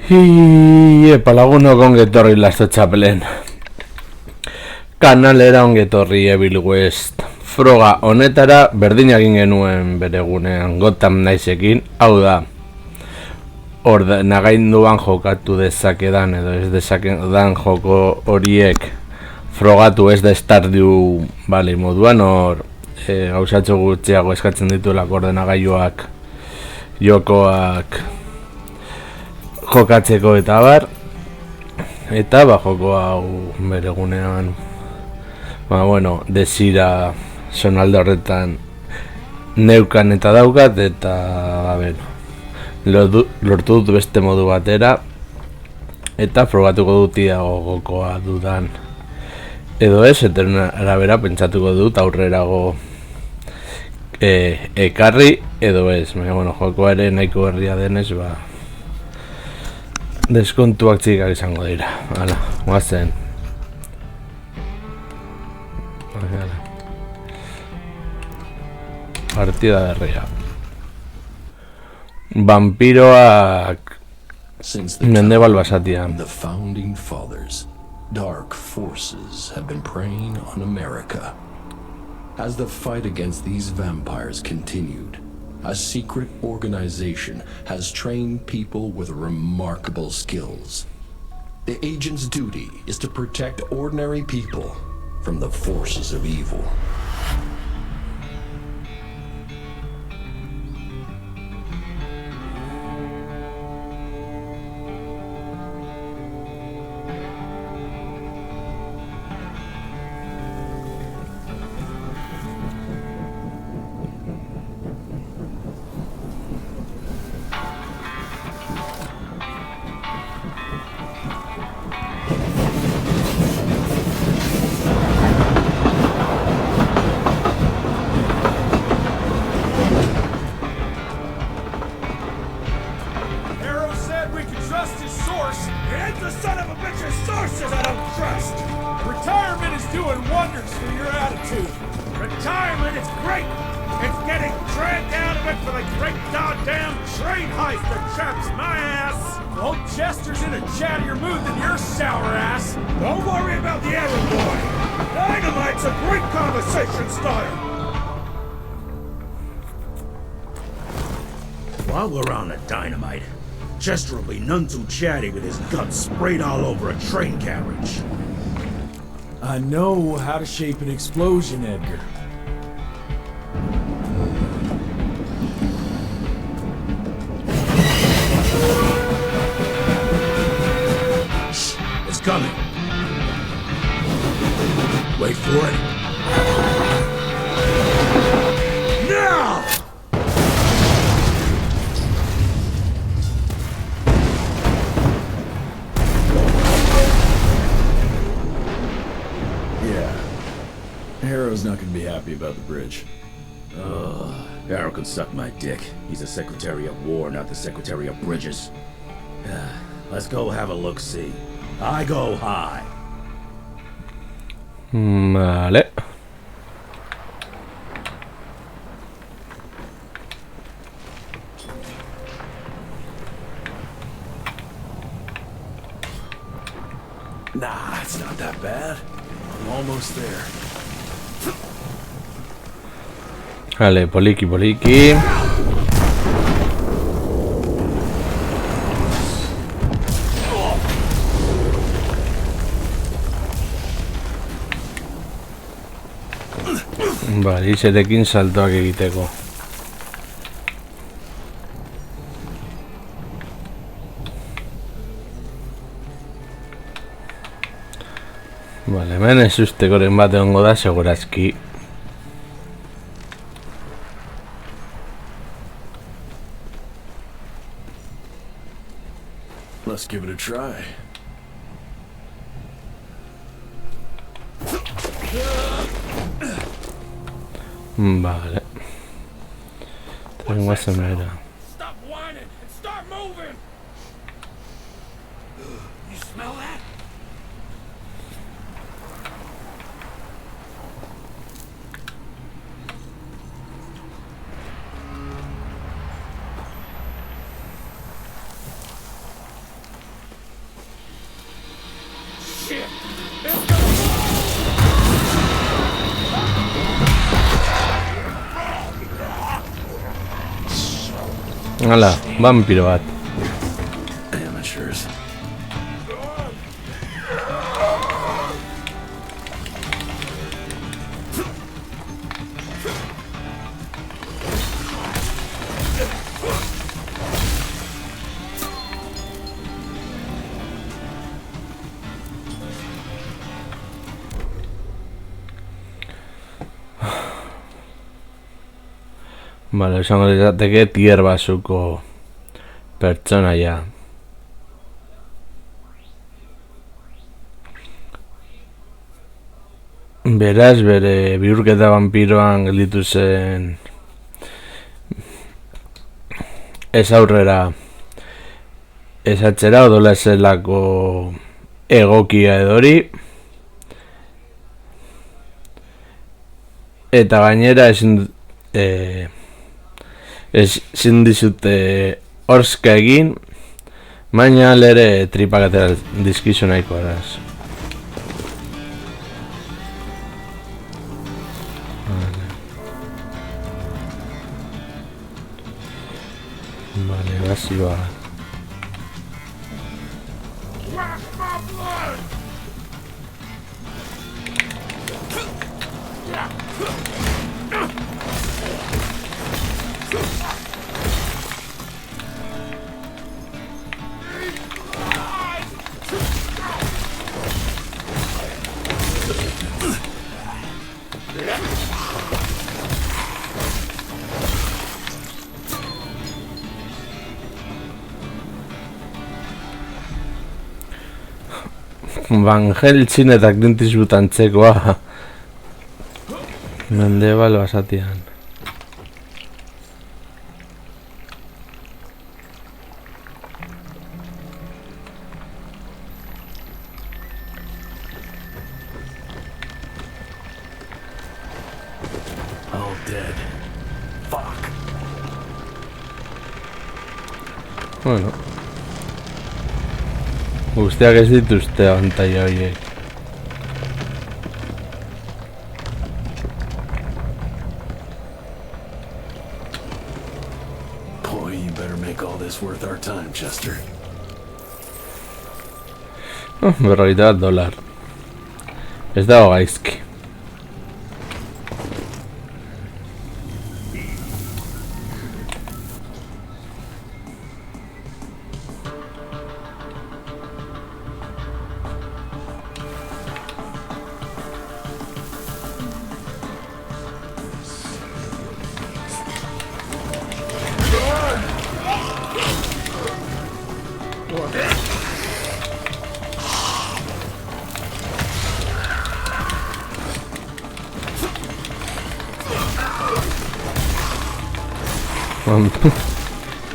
Epa lagunok ongetorri Lasto Txapelen kanalera ongetorri Evil West. Froga honetara berdin egin genuen bere gunean Gotham Knightsekin, hau da ordenagainduan jokatu dezakedan edo ez dezakedan joko horiek frogatu ez da Stardew Valley moduan, hor gauzatxo gutxiago eskatzen dituelako ordenagailuak jokoak jokatzeko eta bar, eta joko hau bere gunean desira sonalde horretan neukan eta daukat, eta lortu dut beste modu batera eta frogatuko dut gokoa dudan edo ez, eta arabera pentsatuko dut aurrerago ekarri edo ez. Jokoa ere nahiko berria denez, deskontuak txikak izango dira. Hala, guazen. Partida berria. Vampiroak Mendebal basatian. The founding fathers, dark forces have been preying on America. As the fight against these vampires continued, a secret organization has trained people with remarkable skills. The agent's duty is to protect ordinary people from the forces of evil. While we're on the dynamite, Chester will be none too chatty with his guts sprayed all over a train carriage. I know how to shape an explosion, Edgar. It's coming. Wait for it. Now! Harrow's not gonna be happy about the bridge. Harrow can suck my dick. He's the Secretary of War, not the Secretary of Bridges. Let's go have a look-see. I go high. Vale. Nah, it's not that bad. I'm almost there. Vale, poliki. Vale, izerekin saltoak egiteko. Vale, hemen ez ustekoren bat egongo da, segurazki. Let's give it a try. Vale. Tengo esa mera. Stop whining and start moving. You smell that? Hala, vampiro bat. Amateurs. Bale, esango dizateke tier basuko pertsonaia. Beraz, bere bihurketa vampiroan gelditu zen ez aurrera ez atzera odola zelako egokia edori, eta gainera ezin dizute horska egin, baina lere tripak atera dizkizu nahiko eraz. Vale, evazioa. Van Helsing eta Clint Eastwood antzekoa Mendebal basatian. All dead. Fuck. Bueno, guztiak ez dituzte abantaila horiek. Boy, you better make all this worth our time, Chester. $40. Ez dago gaizki.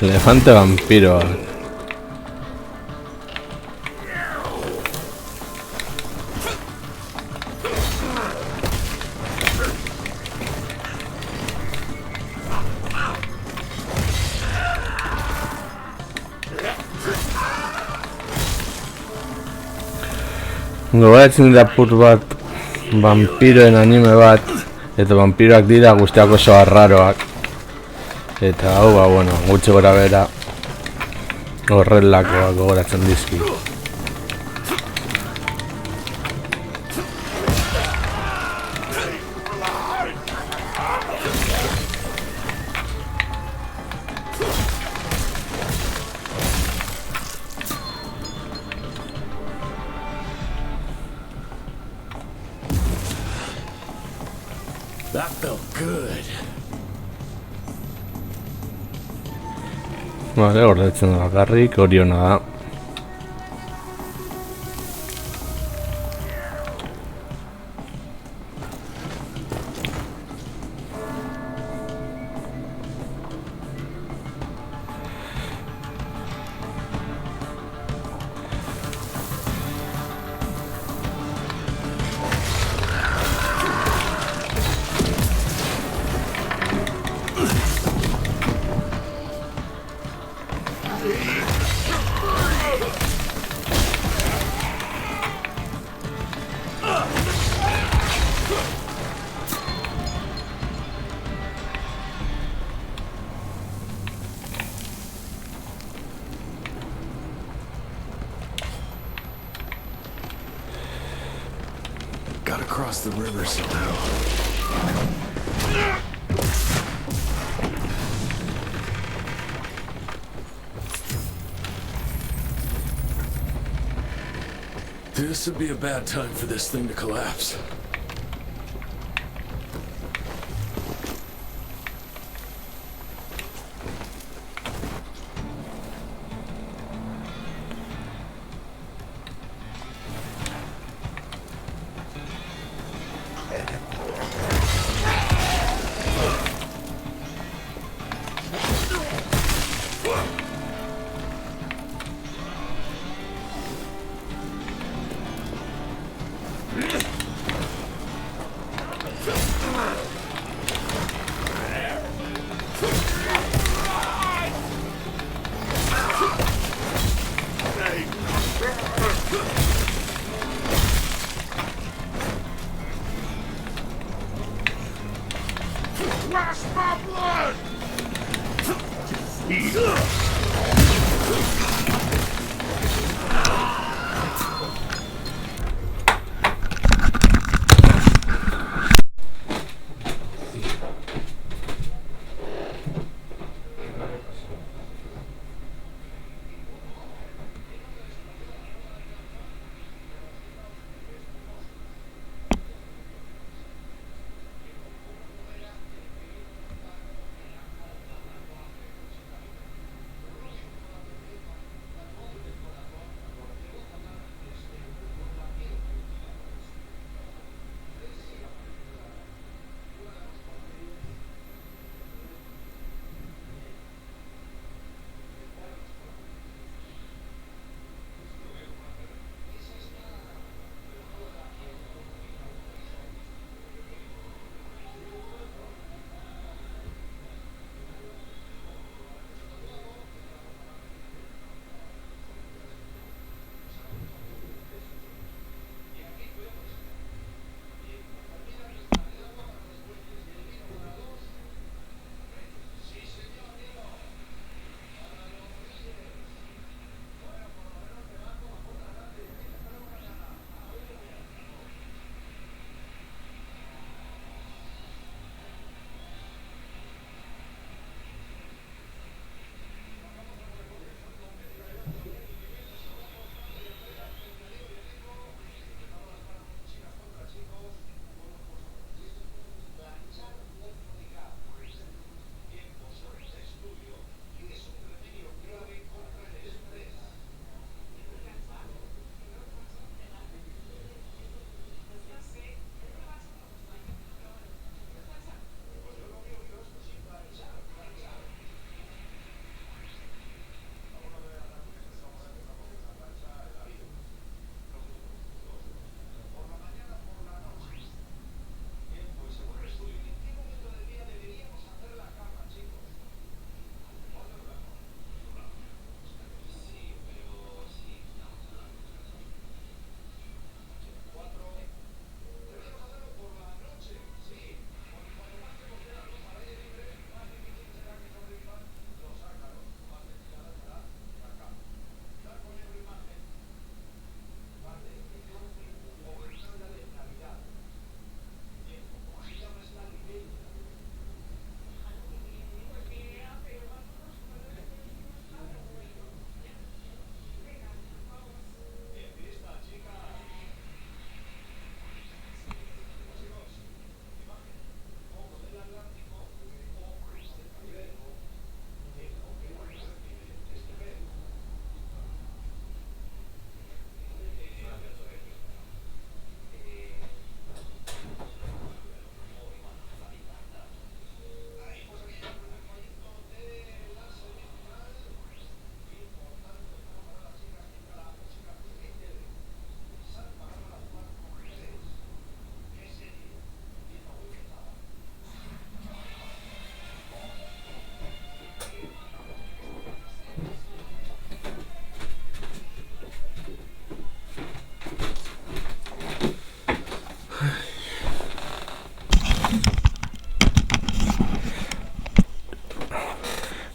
Elefante vampiro. Gogoratzen dira apur bat vampiroen anime bat, eta vampiroak dira guztiak oso arraroak. Eta hau, bueno, gutxi gora bera horrelakoak gogoratzen dizki. That felt good. Vale, gordetzen da bakarrik, hori hona da. across the river somehow. This would be a bad time for this thing to collapse.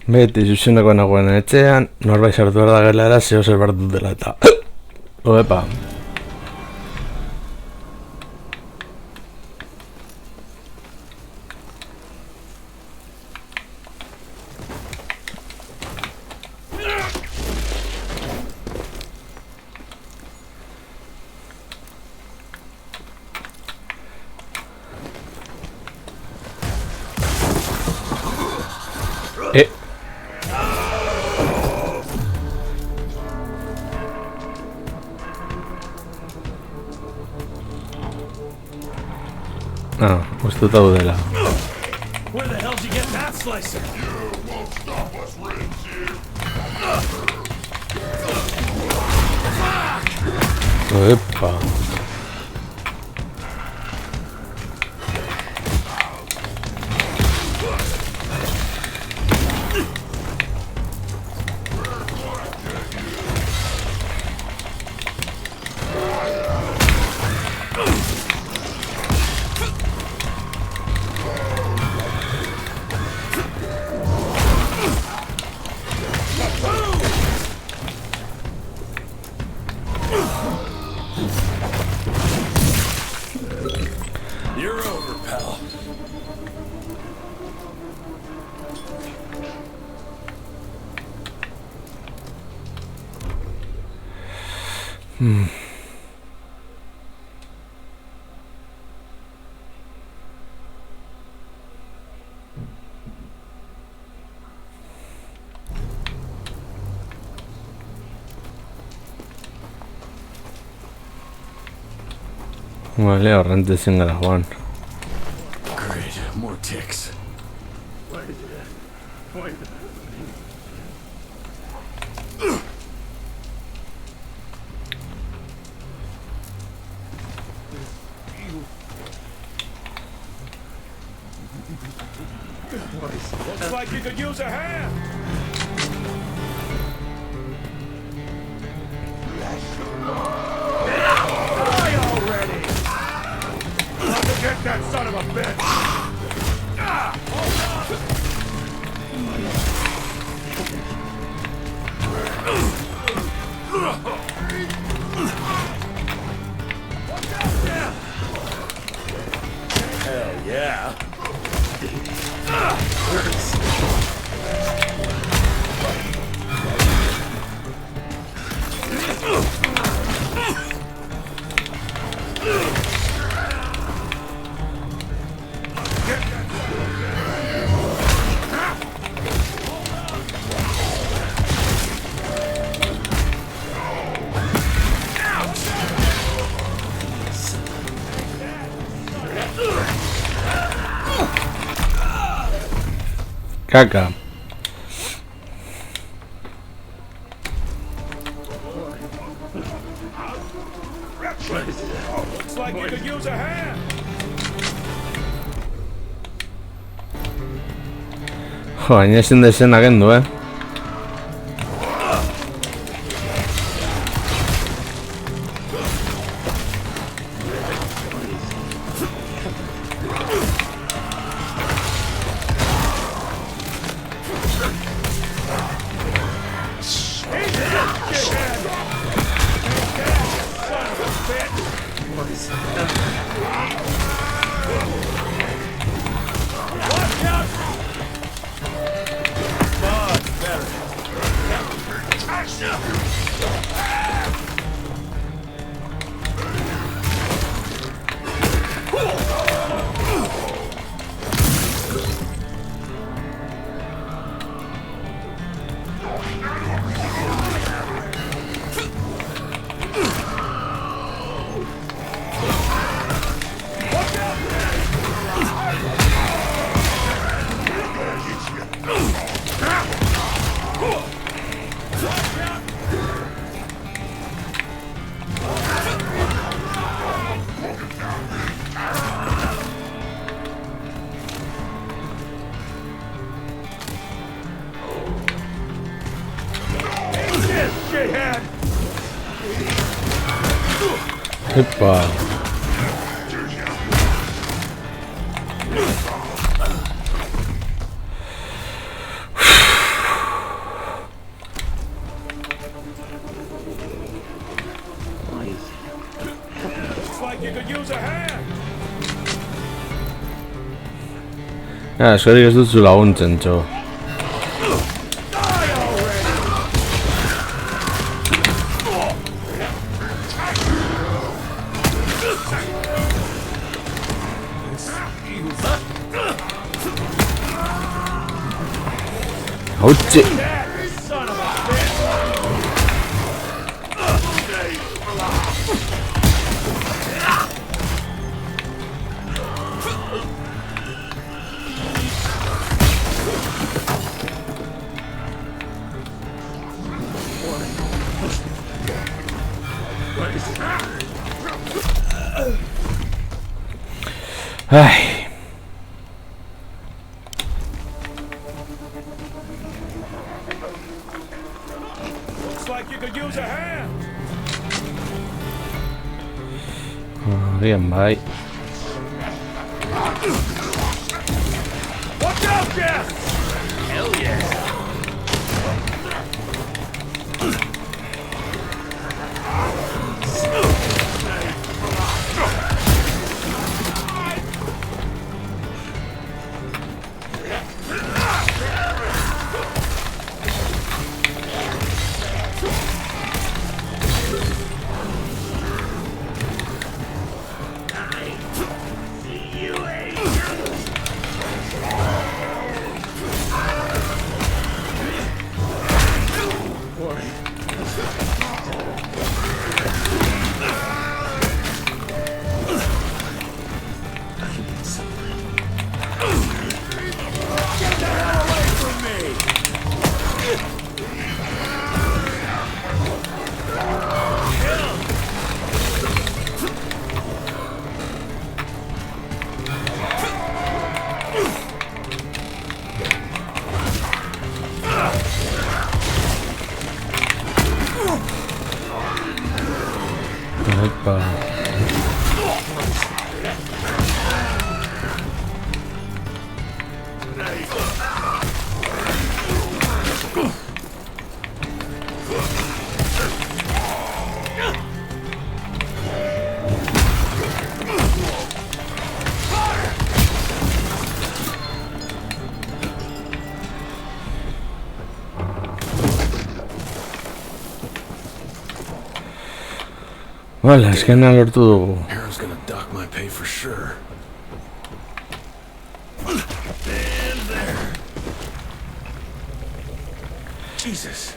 Beti zuzeneko nagoen etxean, norbait sartu behar da gelara zeo zer behar dutela eta... Oepa. Ah, uste dut hau dela. Where the hell did you get that slicer? Epa. You're over, pal. Vale, horrente ezin gara joan. Great, more ticks. Looks like you could use a hand. Die already! Get that son of a bitch! Hell yeah! Caca. Looks like you could use a hand. Jo, baina ezin dezena gendu, Epa. Looks like you could use a hand. Eskorik ez dut zu laguntzen, txo. Hautxe! Ai. Looks like you could use a hand. Bien, bai. Watch out, Jeff! Hell yeah! Epa. Vale, azkenean lortu dugu. Aaron's gonna dock my pay for sure. And there. Jesus.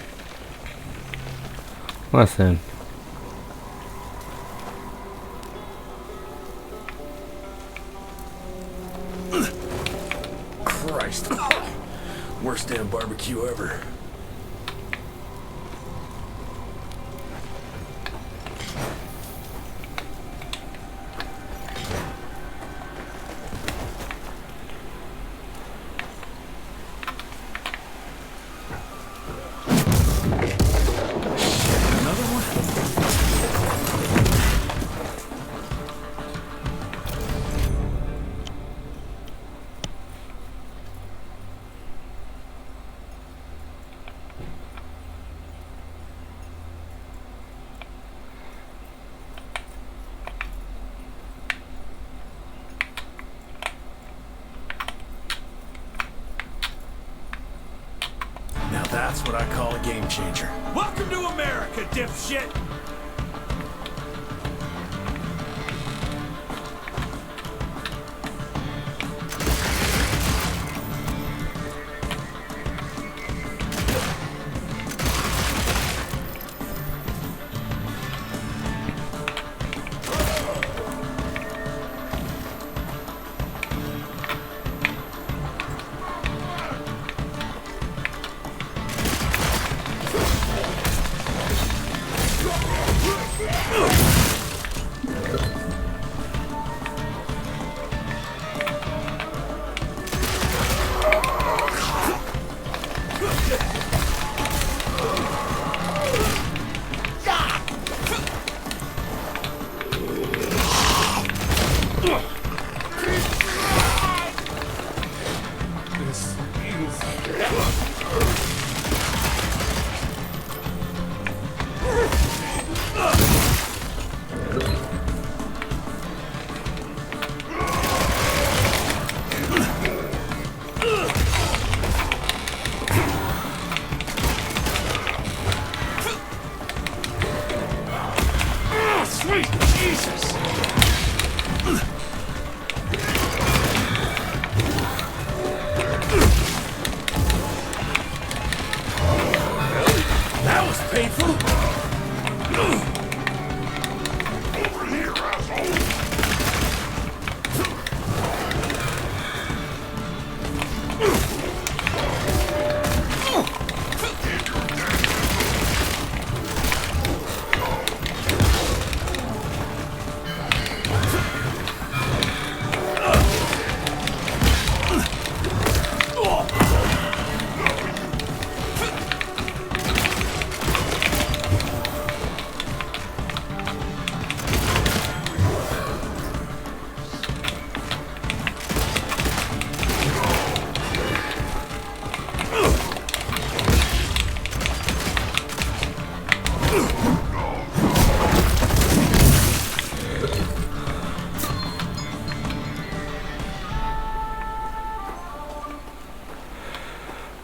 Guazen. Christ. Worst damn barbecue ever. Now that's what I call a game changer. Welcome to America, dipshit! Sweet Jesus! That was painful! Over here, asshole!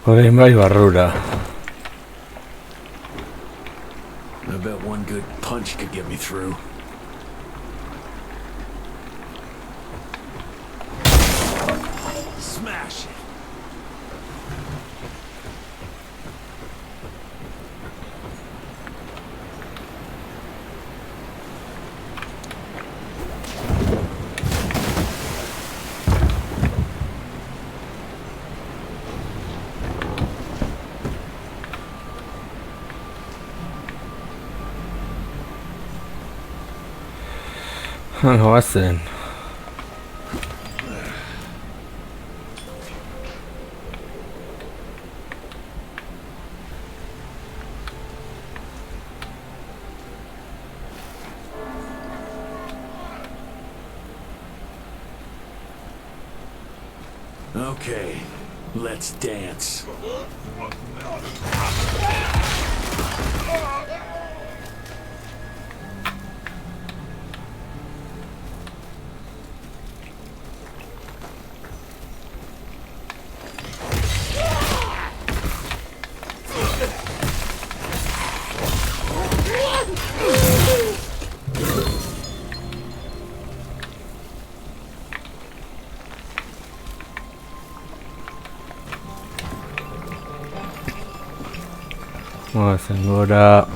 Orain bai barrura. I bet one good punch could get me through. Smash it! Goazen. Okay, let's dance. Goazen gora.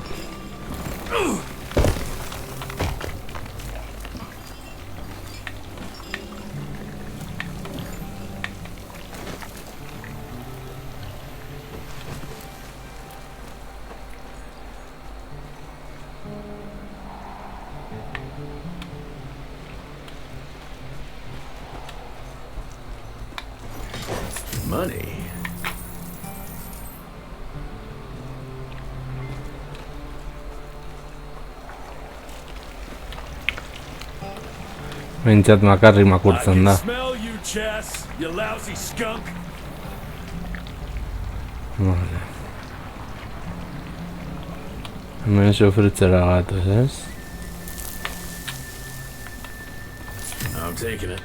Money. Behintzat makarri makurtzen da. Smell you, Chess, you lousy skunk. Vale. Hemen sofritzera gatoz, ez? I'm taking it.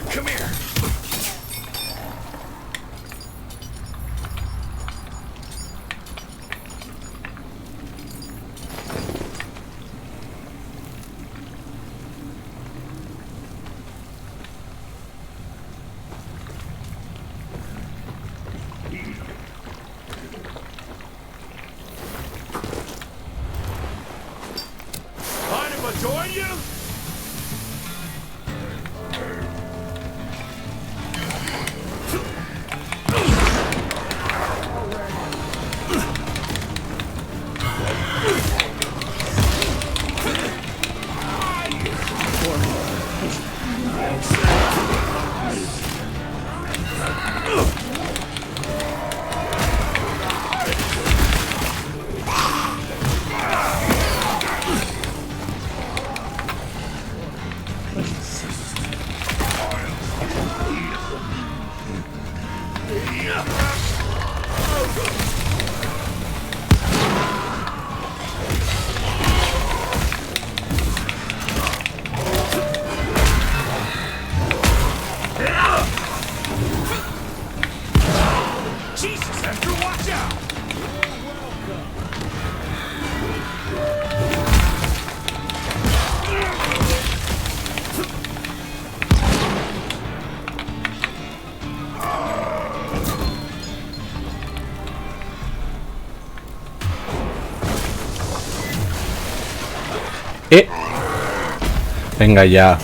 Come here. Mind if I join you? Jesus, Esther, watch out! Venga ya.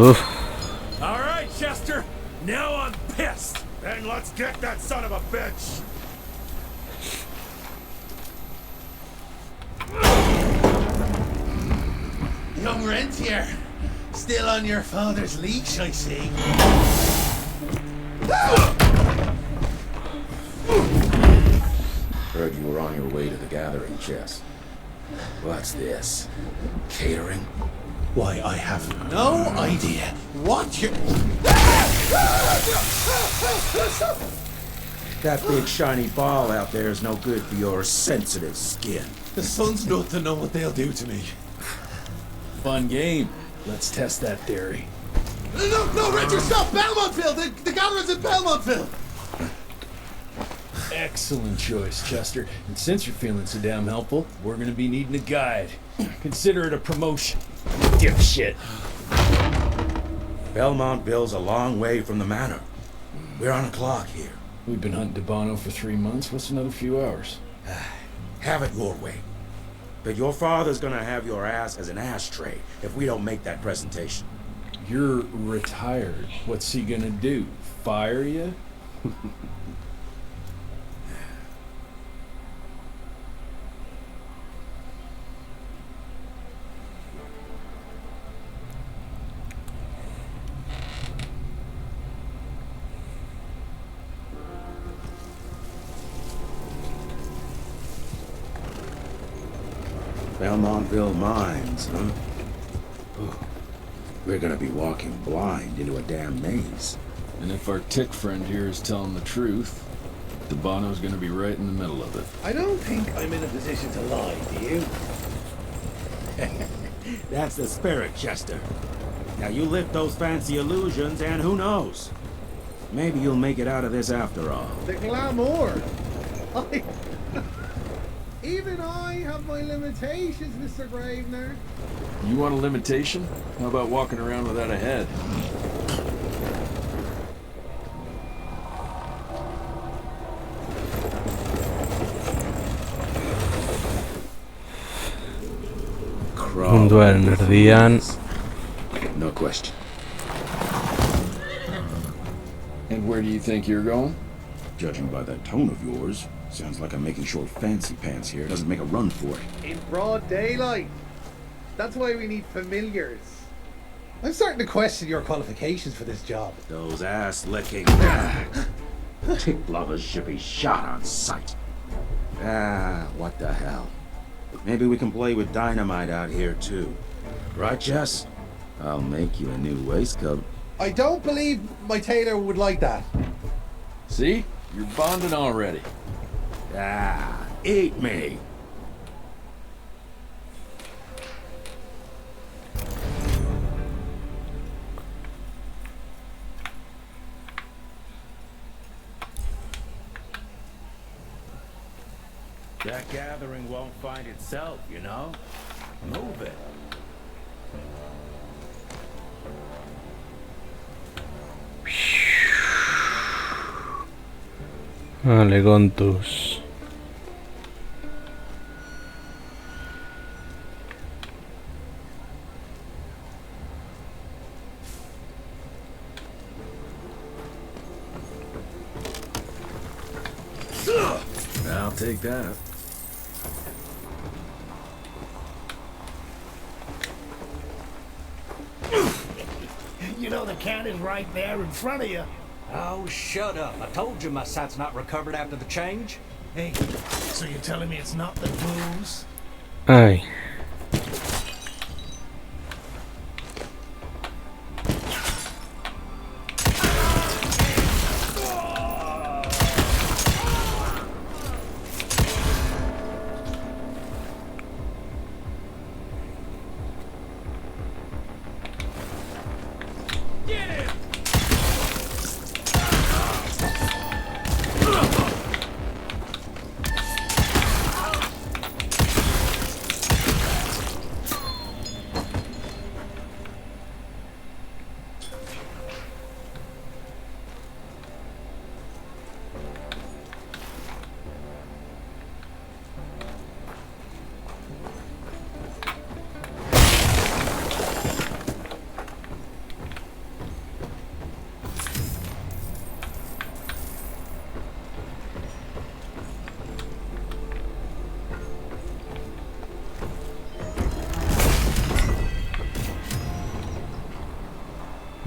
Uf. All right, Chester. Now I'm pissed. Then let's get that son of a bitch. Young Rentier, still on your father's leash, I see. Heard you were on your way to the gathering, Chess. What's this? Catering? Why, I have no idea what you... That big shiny ball out there is no good for your sensitive skin. The sun's not to know what they'll do to me. Fun game. Let's test that theory. No, Richard, stop! Belmontville! The gatherer's in Belmontville! Excellent choice, Chester. And since you're feeling so damn helpful, we're gonna be needing a guide. Consider it a promotion. Dipshit. Belmontville's a long way from the manor. We're on a clock here. We've been hunting Debano for 3 months. What's another few hours? Have it your way. But your father's gonna have your ass as an ashtray if we don't make that presentation. You're retired. What's he gonna do? Fire you? Belmontville Mines, huh? Ooh. We're gonna be walking blind into a damn maze. And if our tick friend here is telling the truth, Debano's gonna be right in the middle of it. I don't think I'm in a position to lie, do you? That's the spirit, Chester. Now you lift those fancy illusions and who knows? Maybe you'll make it out of this after all. The glamour! Even I have my limitations, Mr. Gravener. You want a limitation? How about walking around without a head? Munduaren erdian. No question. And where do you think you're going? Judging by that tone of yours, sounds like I'm making short fancy pants here. Doesn't make a run for it. In broad daylight. That's why we need familiars. I'm starting to question your qualifications for this job. Those ass-licking tick lovers should be shot on sight. What the hell? Maybe we can play with dynamite out here too. Right, Jess? I'll make you a new waistcoat. I don't believe my tailor would like that. See? You're bonding already. Eat me! That gathering won't find itself, you know? Move it. Vale, con tus... I'll take that. You know the cat is right there in front of you. Oh, shut up. I told you my sight's not recovered after the change. Hey, so you're telling me it's not the booze? Ay.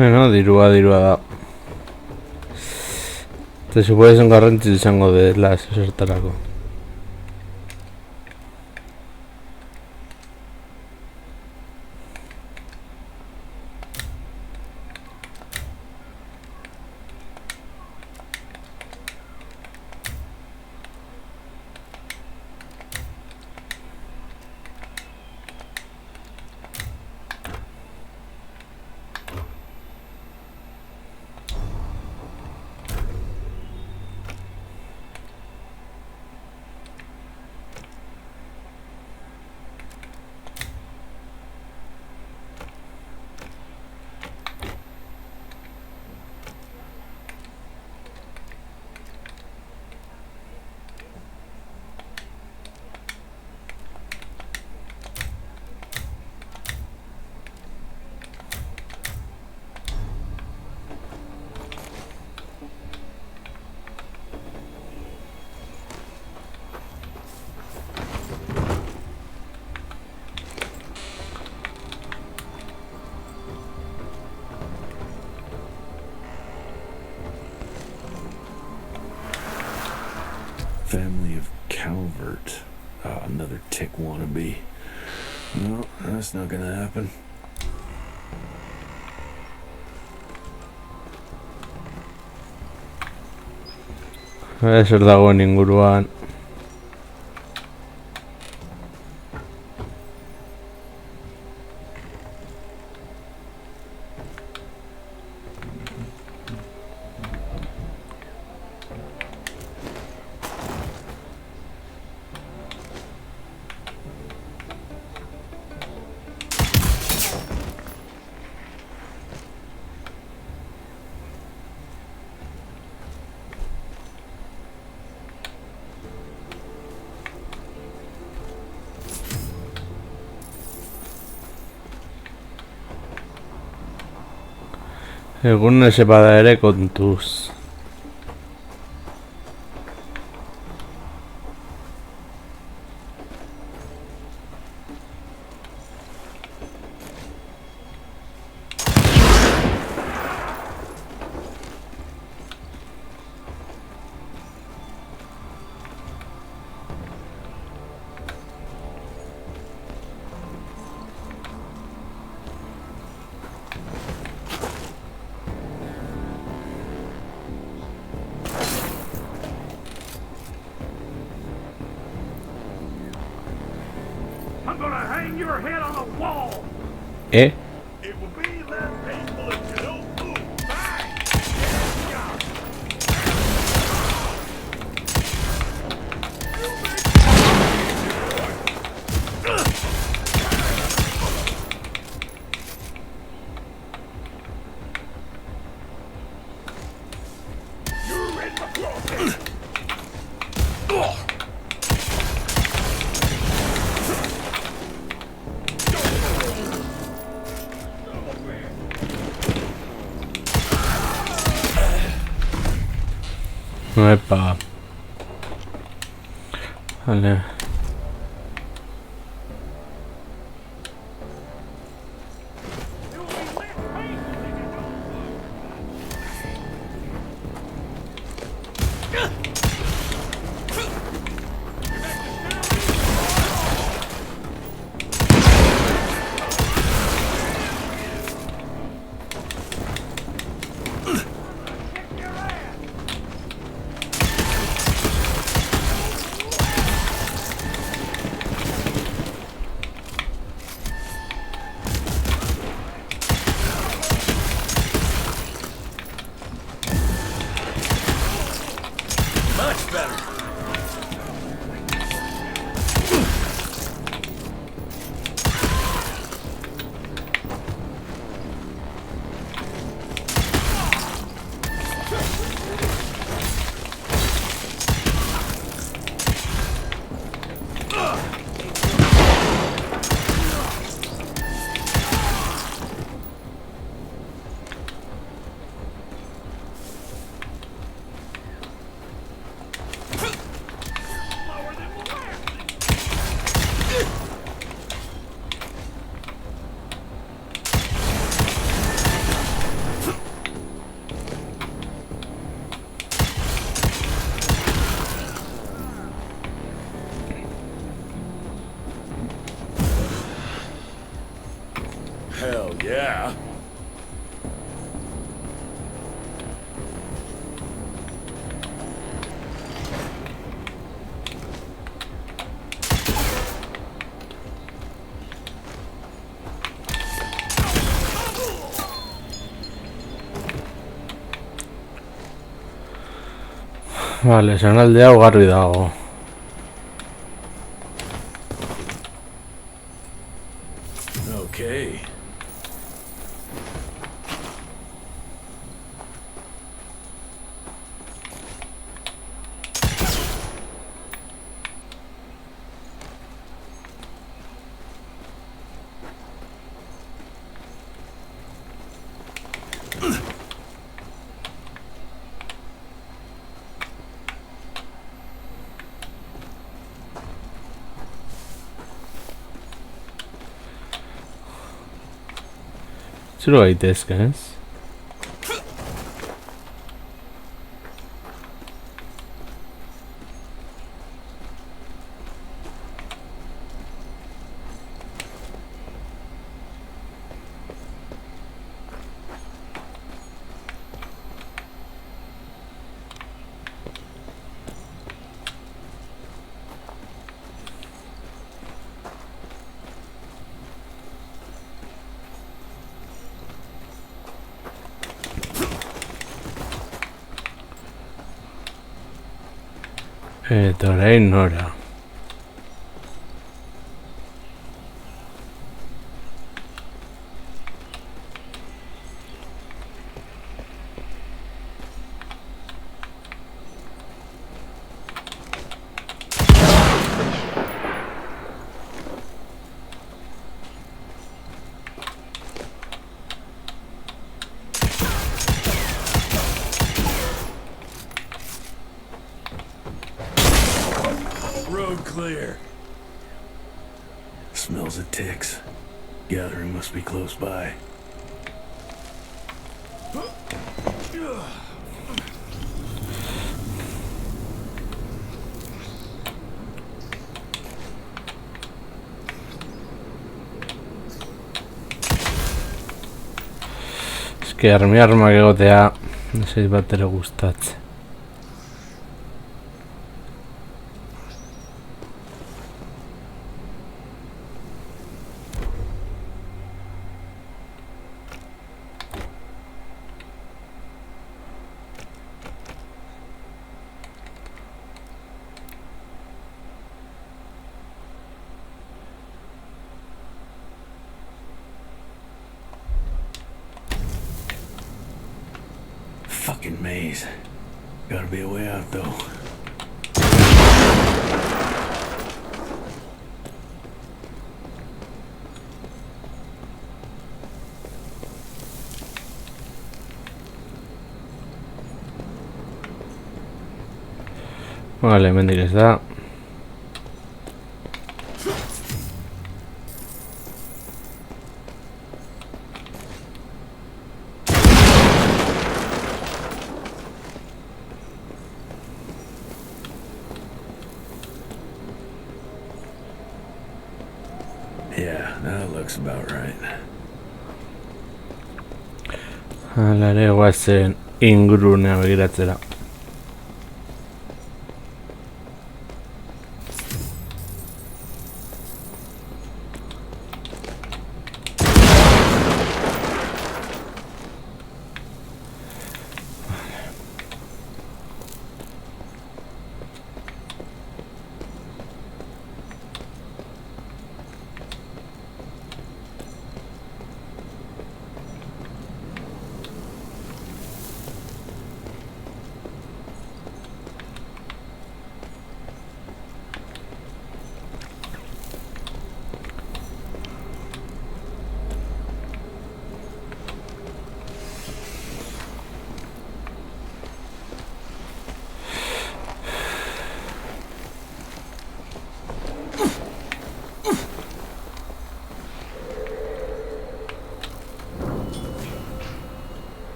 Bueno, dirua da. Te supones un garrantzi izango dela zertarako. Family of Calvert. Oh, another tick wannabe. No, that's not gonna happen. Zer dagoen inguruan. Egun ese bada ere kontuz. I'm gonna hang your head on a wall. Eh? It will be less painful if you don't move. Bang! You're in the closet. Epa. Vale. Much better. Vale, zonaldea ugarri dago. Okay. Zuro gaitezke, ez? Eta orain nora. Road clear. Smells of ticks. Gathering must be close by. Eske armak egotea ez bat ere gustatzen. Fucking maze. Gotta be a way out though. Vale, hemendik ez da. Yeah, that looks about right. Hala ere guazen ingurunea begiratzera.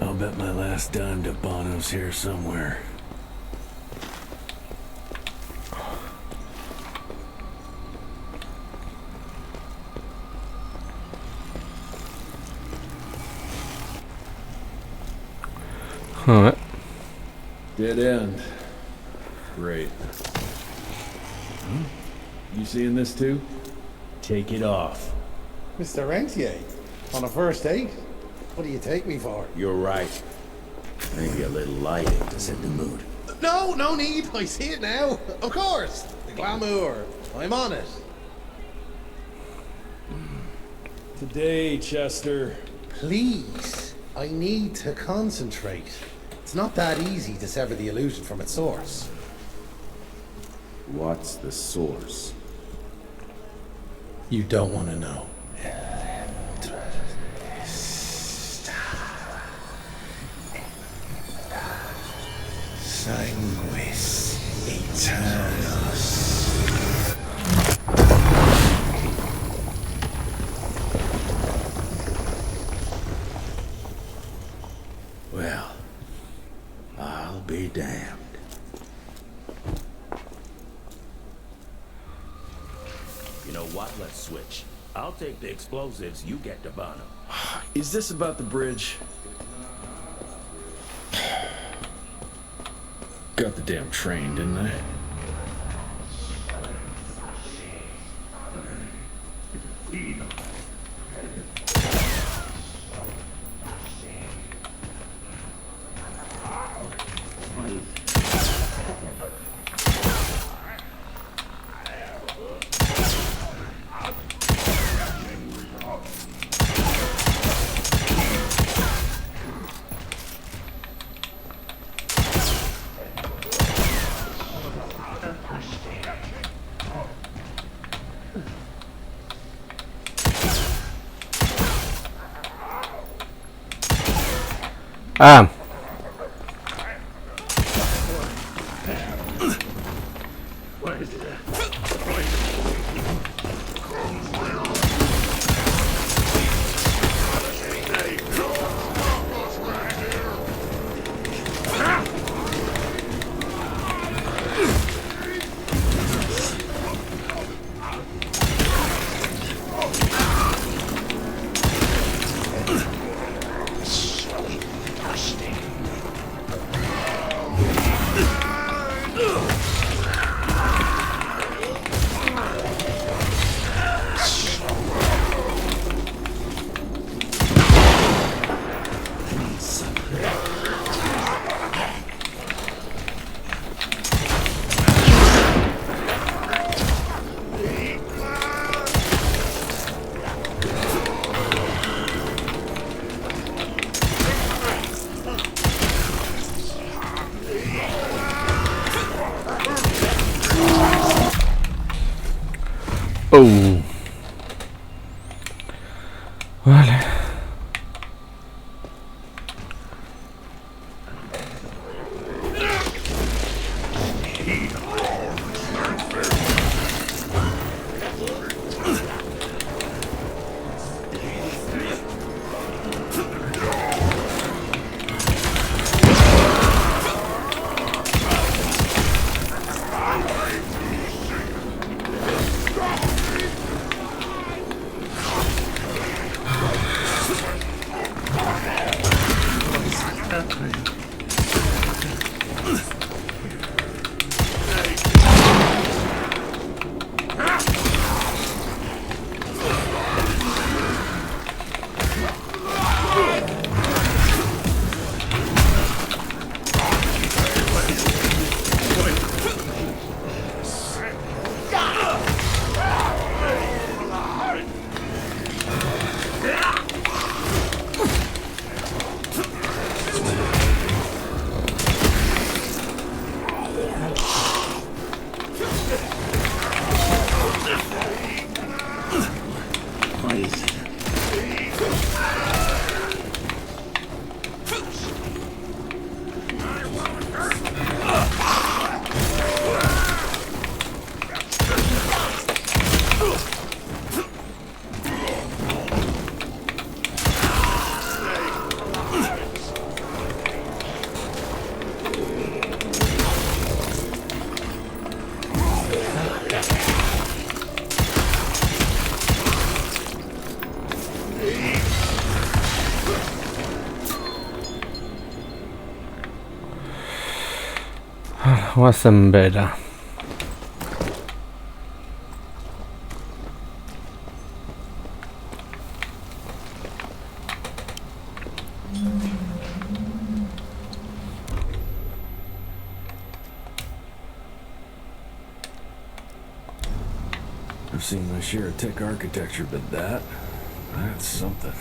I'll bet my last dime to Bono's here somewhere. Alright. Dead end. Great. You seeing this too? Take it off. Mr. Rentier, on a first date? What do you take me for? You're right. Maybe a little lighting to set the mood. No, no need. I see it now. Of course. The glamour. I'm on it. Today, Chester. Please. I need to concentrate. It's not that easy to sever the illusion from its source. What's the source? You don't want to know. Sanguis Eternus. Well, I'll be damned. You know what? Let's switch. I'll take the explosives, you get to burn them. Is this about the bridge? Got the damn train, didn't I? Ah, oh. Vale. Wasn't better. I've seen my share of tech architecture, but that's something.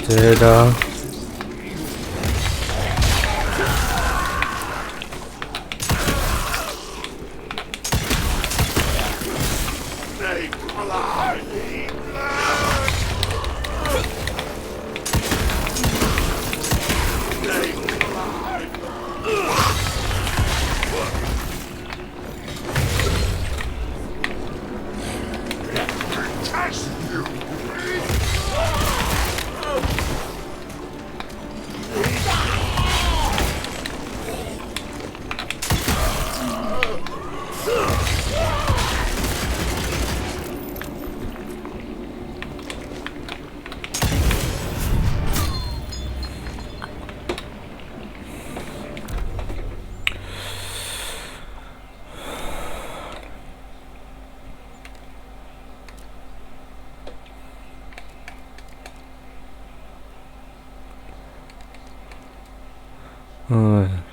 Era... Ay.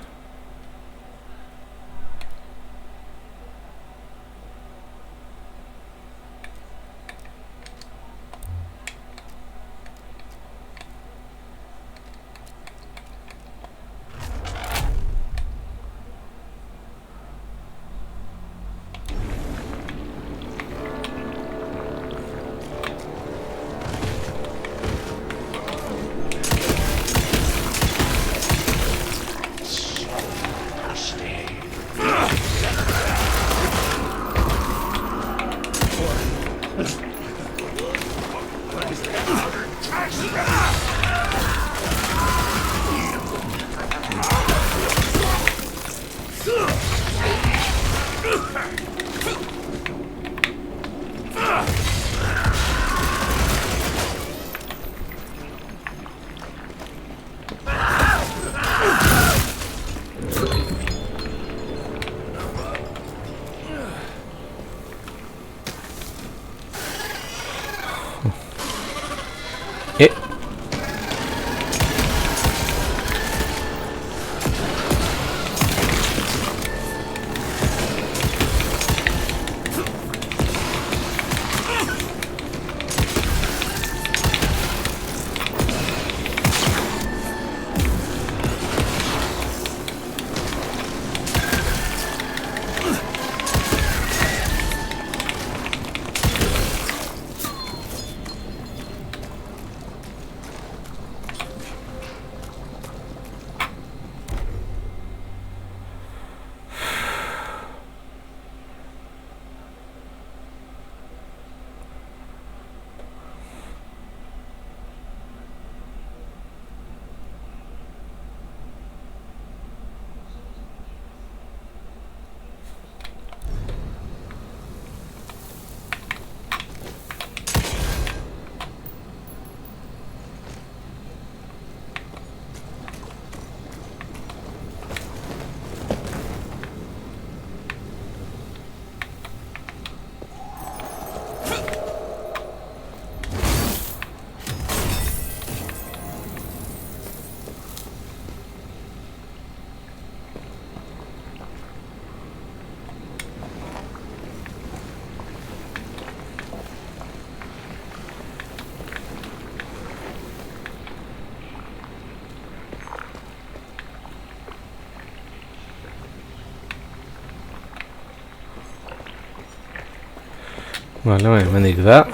Vale, hemendik da.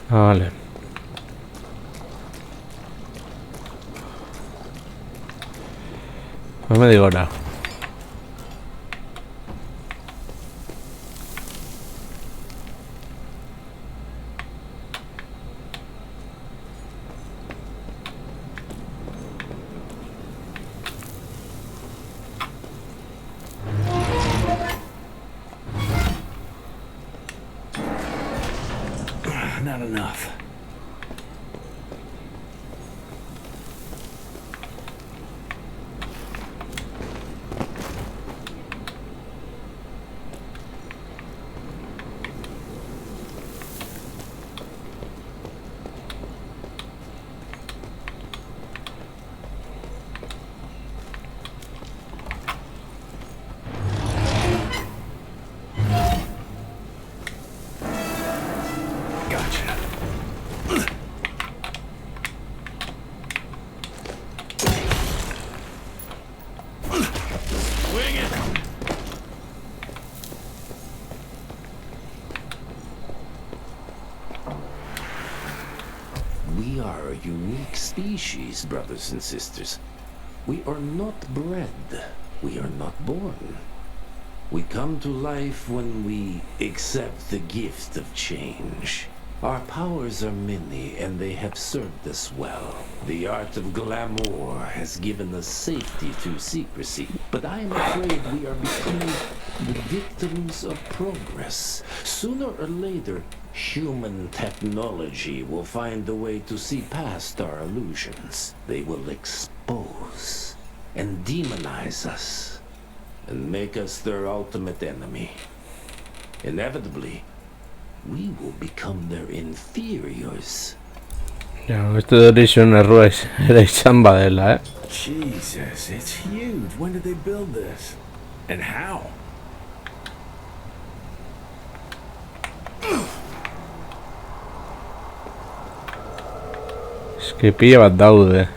Vale. Hemendik gora. Not enough. Gotcha. We are a unique species, brothers and sisters. We are not bred. We are not born. We come to life when we accept the gift of change. Our powers are many, and they have served us well. The art of glamour has given us safety through secrecy, but I am afraid we are becoming the victims of progress. Sooner or later, human technology will find a way to see past our illusions. They will expose and demonize us and make us their ultimate enemy. Inevitably, we will become their inferiors. Ja, este de Horizon errua ere izan badela, Jesus, it's huge. When did they build this? And how? Eske pila bat daude.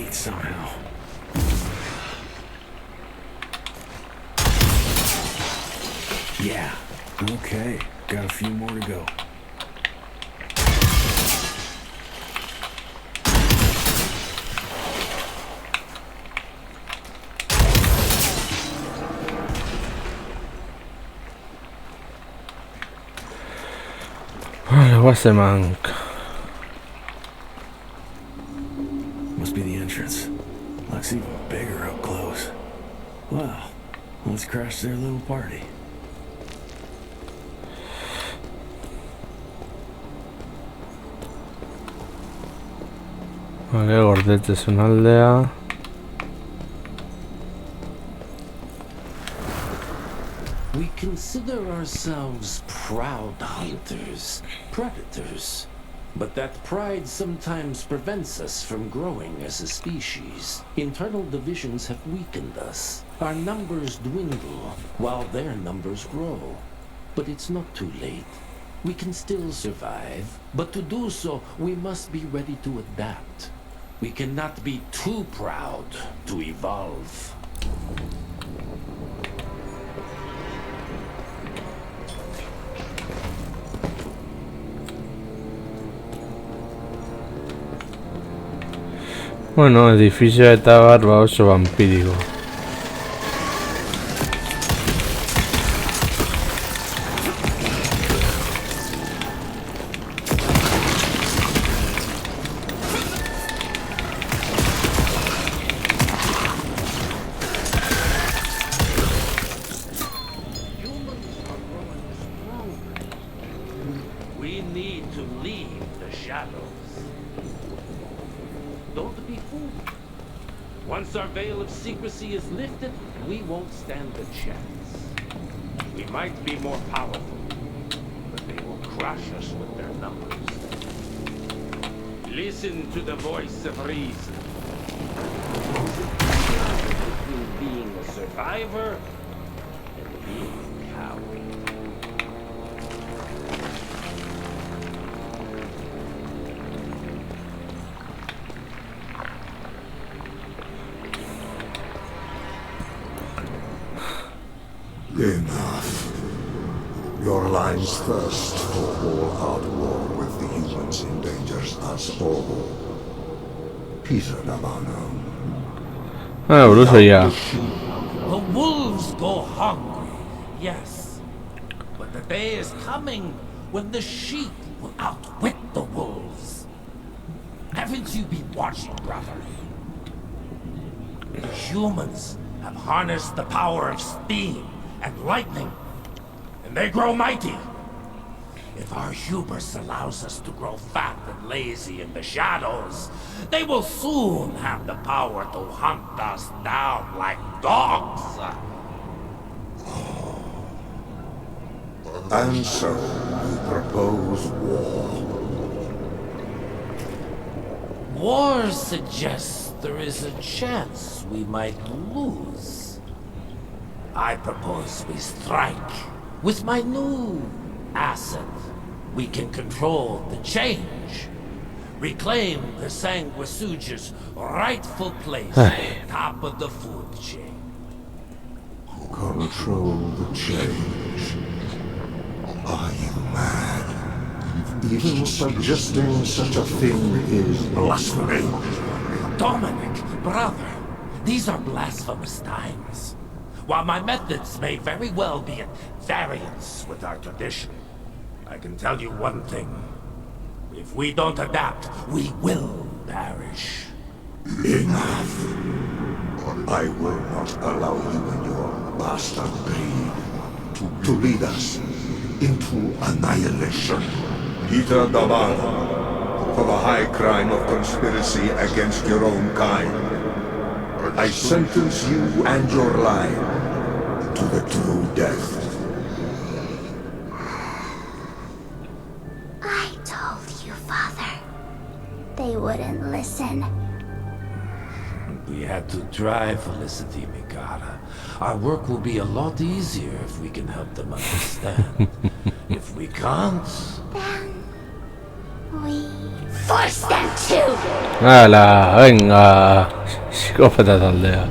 Somehow. Yeah, okay. Got a few more to go. Vale, Wasemank. Must be the entrance. Looks even bigger up close. Wow. Let's crash their little party. Vale, Gordete es una aldea. We consider ourselves proud hunters, predators. But that pride sometimes prevents us from growing as a species. Internal divisions have weakened us. Our numbers dwindle while their numbers grow. But it's not too late. We can still survive. But to do so, we must be ready to adapt. We cannot be too proud to evolve. Bueno, edificio de Tabarba oso vampírico. We need to leave the shadows. Don't be fooled. Once our veil of secrecy is lifted, we won't stand a chance. We might be more powerful, but they will crush us with their numbers. Listen to the voice of reason. Between being a survivor and being a coward. Enough. Your lines thirst for all-out war with the humans endangers us all. Peter Navano. Ah, Bruso ya. The wolves go hungry, yes. But the day is coming when the sheep will outwit the wolves. Haven't you been watching, brother? The humans have harnessed the power of steam and lightning, and they grow mighty. If our hubris allows us to grow fat and lazy in the shadows, they will soon have the power to hunt us down like dogs. And so, you propose war. War suggests there is a chance we might lose. I propose we strike. With my new asset, we can control the change. Reclaim the Sanguisuja's rightful place at the top of the food chain. Control the change. Are you mad? Even suggesting such a thing is blasphemy. Dominic, brother, these are blasphemous times. While my methods may very well be at variance with our tradition, I can tell you one thing. If we don't adapt, we will perish. Enough. I will not allow you and your bastard breed to lead us into annihilation. Peter Davada, for the high crime of conspiracy against your own kind, I sentence you and your line to the true death. I told you, Father. They wouldn't listen. We had to try, Felicity Mikata. Our work will be a lot easier if we can help them understand. If we can't... Then... we... force them to! ¡Hala! ¡Venga! Psicópata de aldea.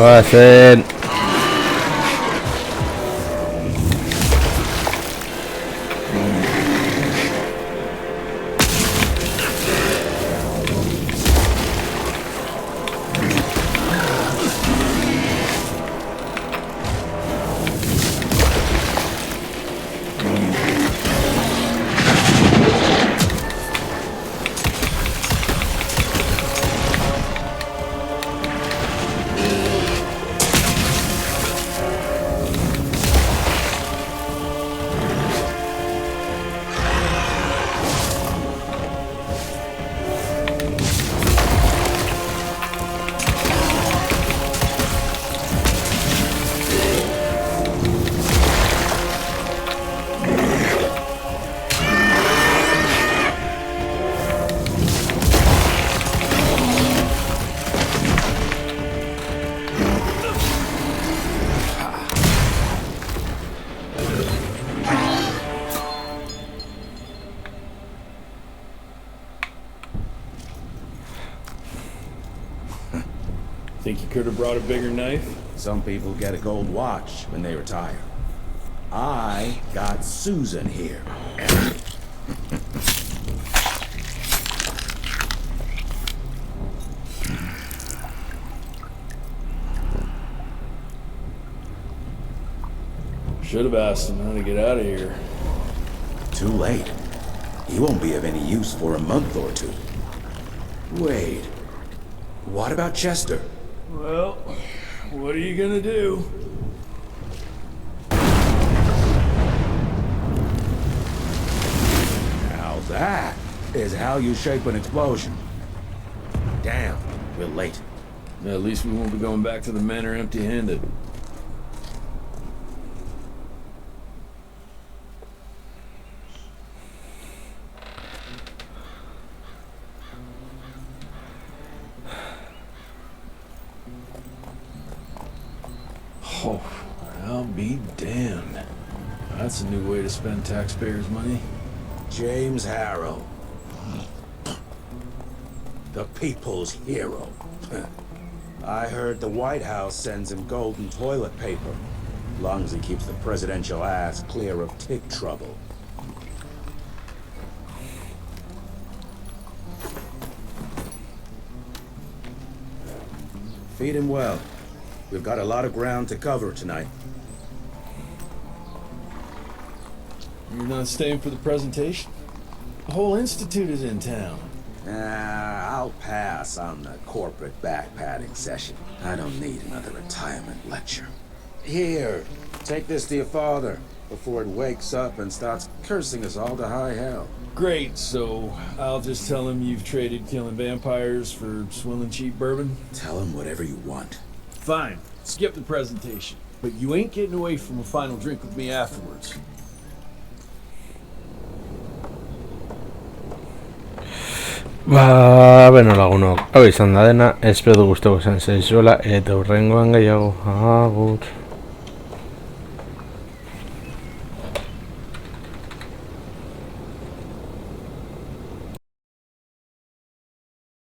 Goazen. Think you could have brought a bigger knife? Some people get a gold watch when they retire. I got Susan here. Should have asked him how to get out of here. Too late. He won't be of any use for a month or two. Wait. What about Chester? Well, what are you gonna do? Now that is how you shape an explosion. Damn, we're late. At least we won't be going back to the manor empty-handed. Oh, I'll be damned. That's a new way to spend taxpayers' money. James Harrow. The people's hero. I heard the White House sends him golden toilet paper, as long as he keeps the presidential ass clear of tick trouble. Feed him well. We've got a lot of ground to cover tonight. You're not staying for the presentation? The whole institute is in town. I'll pass on the corporate backpatting session. I don't need another retirement lecture. Here, take this to your father before it wakes up and starts cursing us all to high hell. Great, so I'll just tell him you've traded killing vampires for swilling cheap bourbon? Tell him whatever you want. Fine, skip the presentation. But you ain't getting away from a final drink with me afterwards. Ba, beno lagunok, hau izan da dena, espero du gustoko zen zaizuela, eta hurrengoan gehiago, agur.